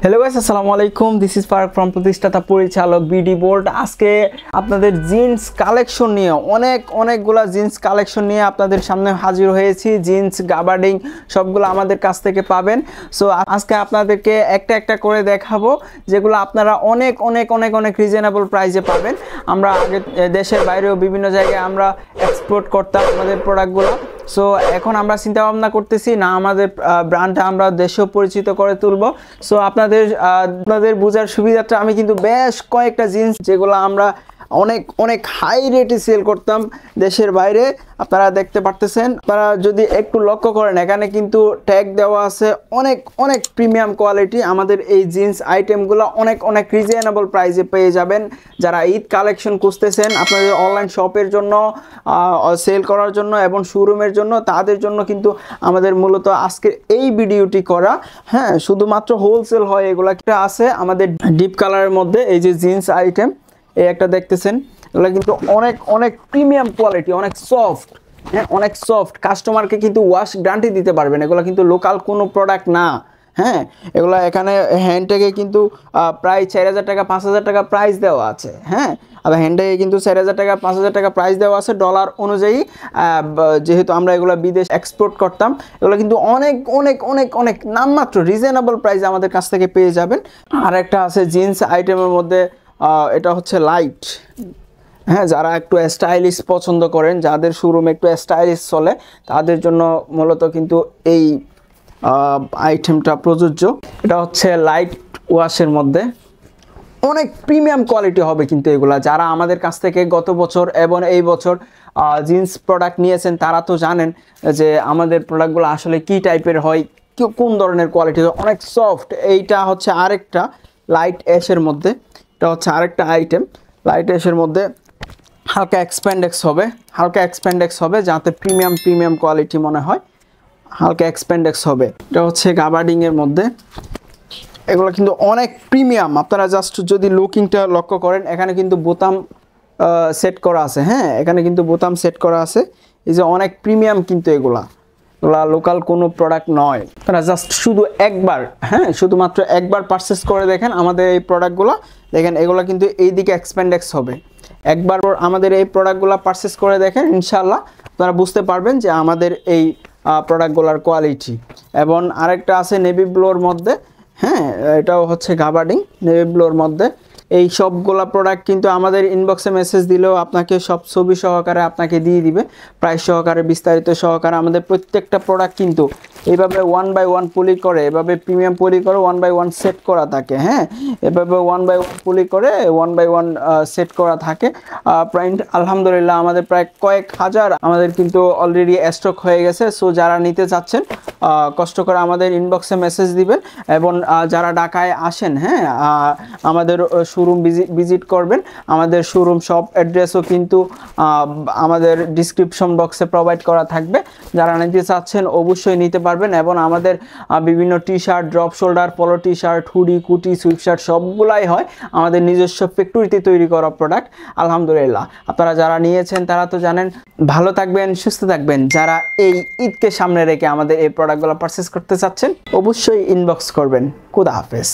Hello guys, আসসালামু আলাইকুম। This is ফারাক ফ্রম প্রতিষ্ঠাতা পরিচালক বিডি বোল্ড। আজকে আপনাদের জিন্স কালেকশন নিয়ে অনেকগুলা জিন্স কালেকশন নিয়ে আপনাদের সামনে হাজির হয়েছি। জিন্স গাবার্ডিং সবগুলো আমাদের কাছ থেকে পাবেন। সো আজকে আপনাদেরকে একটা একটা করে দেখাবো, যেগুলো আপনারা অনেক রিজনেবল প্রাইসে পাবেন। আমরা আগে দেশের বাইরেও বিভিন্ন জায়গায় আমরা এক্সপোর্ট করতাম আমাদের প্রোডাক্টগুলো। সো এখন আমরা চিন্তা ভাবনা করতেছি না আমাদের ব্র্যান্ডটা আমরা দেশেও পরিচিত করে তুলবো। সো আপনাদের বোঝার সুবিধাটা আমি কিন্তু বেশ কয়েকটা জিন্স যেগুলো আমরা অনেক হাই রেটে সেল করতাম দেশের বাইরে, আপনারা দেখতে পারতেছেন। আপনারা যদি একটু লক্ষ্য করেন, এখানে কিন্তু ট্যাগ দেওয়া আছে অনেক প্রিমিয়াম কোয়ালিটি। আমাদের এই জিন্স আইটেমগুলো অনেক রিজনেবল প্রাইসে পেয়ে যাবেন। যারা ঈদ কালেকশন খুঁজতেছেন আপনাদের অনলাইন শপের জন্য, সেল করার জন্য এবং শোরুমের জন্য, তাদের জন্য কিন্তু আমাদের মূলত আজকের এই ভিডিওটি করা। হ্যাঁ, শুধুমাত্র হোলসেল হয় এগুলো আছে আমাদের ডিপ কালারের মধ্যে। এই যে জিন্স আইটেম, এই একটা দেখতেছেন, এগুলো কিন্তু অনেক প্রিমিয়াম কোয়ালিটি, অনেক সফট। হ্যাঁ, অনেক সফট। কাস্টমারকে কিন্তু ওয়াশ গ্যারান্টি দিতে পারবেন। এগুলো কিন্তু লোকাল কোনো প্রোডাক্ট না। হ্যাঁ, এগুলো এখানে হ্যান্ডটেগে কিন্তু প্রায় 4000 টাকা 5000 টাকা প্রাইস দেওয়া আছে। হ্যাঁ, আর হ্যান্ডটেগে কিন্তু 4000 টাকা 5000 টাকা প্রাইস দেওয়া আছে ডলার অনুযায়ী। যেহেতু আমরা এগুলো বিদেশ এক্সপোর্ট করতাম, এগুলো কিন্তু অনেক নামমাত্র রিজনেবল প্রাইস আমাদের কাছ থেকে পেয়ে যাবেন। আর একটা আছে জিন্স আইটেমের মধ্যে, এটা হচ্ছে লাইট। হ্যাঁ, যারা একটু স্টাইলিশ পছন্দ করেন, যাদের শোরুমে একটু স্টাইলিশ চলে, তাদের জন্য মূলত কিন্তু এই আইটেমটা প্রযোজ্য। এটা হচ্ছে লাইট ওয়াশের মধ্যে, অনেক প্রিমিয়াম কোয়ালিটি হবে কিন্তু এগুলা। যারা আমাদের কাছ থেকে গত বছর এবং এই বছর জিন্স প্রোডাক্ট নিয়েছেন, তারা তো জানেন যে আমাদের প্রোডাক্টগুলো আসলে কী টাইপের হয়, কোন ধরনের কোয়ালিটি, অনেক সফট। এইটা হচ্ছে আরেকটা লাইট অ্যাশের মধ্যে, এটা হচ্ছে আরেকটা আইটেম লাইট অ্যাশের মধ্যে। হালকা এক্সপ্যান্ডেক্স হবে যাতে প্রিমিয়াম কোয়ালিটি মনে হয়। হালকা এক্সপ্যান্ডেক্স হবে। এটা হচ্ছে গাবার্ডিংয়ের মধ্যে, এগুলো কিন্তু অনেক প্রিমিয়াম। আপনারা জাস্ট যদি লুকিংটা লক্ষ্য করেন, এখানে কিন্তু বোতাম সেট করা আছে। হ্যাঁ, এখানে কিন্তু বোতাম সেট করা আছে। এই যে অনেক প্রিমিয়াম কিন্তু এগুলা লোকাল কোনো প্রোডাক্ট নয়। আপনারা জাস্ট শুধুমাত্র একবার পারচেস করে দেখেন আমাদের এই প্রোডাক্টগুলো। দেখেন এগুলো কিন্তু এই দিকে এক্সপ্যান্ডেক্স হবে। একবার আমাদের এই প্রোডাক্টগুলো পারচেস করে দেখেন, ইনশাল্লাহ আপনারা বুঝতে পারবেন যে আমাদের এই প্রোডাক্টগুলোর কোয়ালিটি। এবং আরেকটা আছে নেভি ব্লুর মধ্যে। হ্যাঁ, এটাও হচ্ছে গাবার্ডিং নেভি ব্লুর মধ্যে। এই সবগুলা প্রোডাক্ট কিন্তু আমাদের ইনবক্সে মেসেজ দিলেও আপনাকে সব ছবি সহকারে আপনাকে দিয়ে দিবে, প্রাইস সহকারে, বিস্তারিত সহকারে। আমাদের প্রত্যেকটা প্রোডাক্ট কিন্তু এইভাবে 1 বাই 1 পলি করে, এভাবে প্রিমিয়াম পলি করে 1 বাই 1 সেট করা থাকে। হ্যাঁ, এভাবে 1 বাই 1 পলি করে 1 বাই 1 সেট করা থাকে। প্রাইন্ট আলহামদুলিল্লাহ আমাদের প্রায় কয়েক হাজার আমাদের কিন্তু অলরেডি স্টক হয়ে গেছে। সো যারা নিতে চাচ্ছেন কষ্ট করে আমাদের ইনবক্সে মেসেজ দিবেন। এবং যারা ঢাকায় আসেন, হ্যাঁ, আমাদের শোরুম ভিজিট করবেন। আমাদের শোরুম শপ অ্যাড্রেসও কিন্তু আমাদের ডিসক্রিপশন বক্সে প্রোভাইড করা থাকবে। যারা নিতে চাচ্ছেন অবশ্যই নিতে পারবেন। এবং আমাদের বিভিন্ন টি শার্ট, ড্রপ শোল্ডার, পলো টি শার্ট, হুডি, কুটি, সুইপ শার্ট সবগুলাই হয় আমাদের নিজস্ব ফ্যাক্টরিতে তৈরি করা প্রোডাক্ট। আলহামদুলিল্লাহ আপনারা যারা নিয়েছেন তারা তো জানেন। ভালো থাকবেন, সুস্থ থাকবেন। যারা এই ঈদকে সামনে রেখে আমাদের এই প্রোডাক্টগুলো পারচেস করতে চাচ্ছেন, অবশ্যই ইনবক্স করবেন। খুদা হাফেজ।